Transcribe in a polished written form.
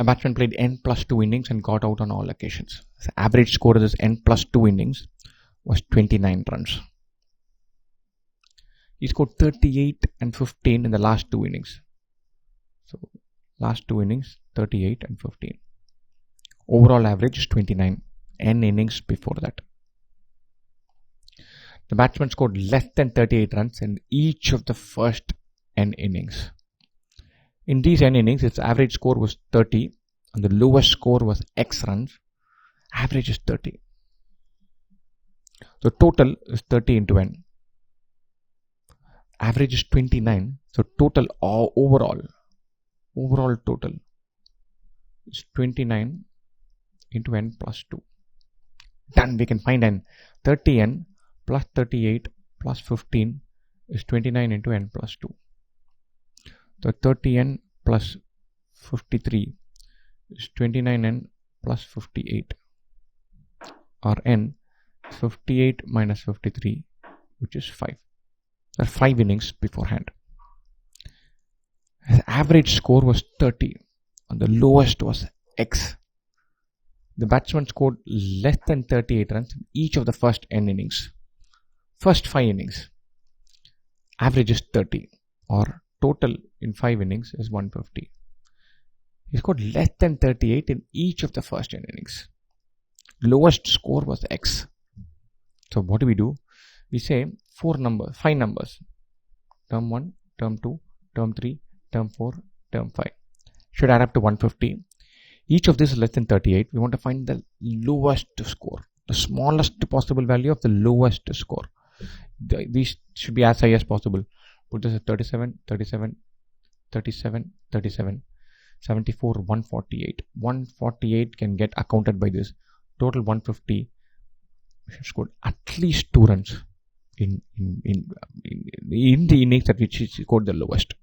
A batsman played n plus 2 innings and got out on all occasions. The average score of this n plus 2 innings was 29 runs. He scored 38 and 15 in the last 2 innings. So, last 2 innings, 38 and 15. Overall average is 29. N innings before that. The batsman scored less than 38 runs in each of the first n innings. In these n innings, its average score was 30 and the lowest score was X runs. Average is 30. So total is 30 into n. Average is 29. So total overall total is 29 into n plus 2. Done. We can find n. 30n plus 38 plus 15 is 29 into n plus 2. So 30n plus 53 is 29n plus 58. Or n is 58 minus 53, which is 5. There are 5 innings beforehand. His average score was 30 and the lowest was X. The batsman scored less than 38 runs in each of the first n innings. First 5 innings. Average is 30 or total in 5 innings is 150. He scored less than 38 in each of the first n innings. Lowest score was X. So what do? We say 5 numbers. Term 1, term 2, term 3, term 4, term 5. Should add up to 150. Each of this is less than 38. We want to find the lowest score. The smallest possible value of the lowest score. These should be as high as possible. Put this at 37, 37, 37, 37, 74, 148. 148 can get accounted by this. Total 150. We should score at least 2 runs in the innings at which he scored the lowest.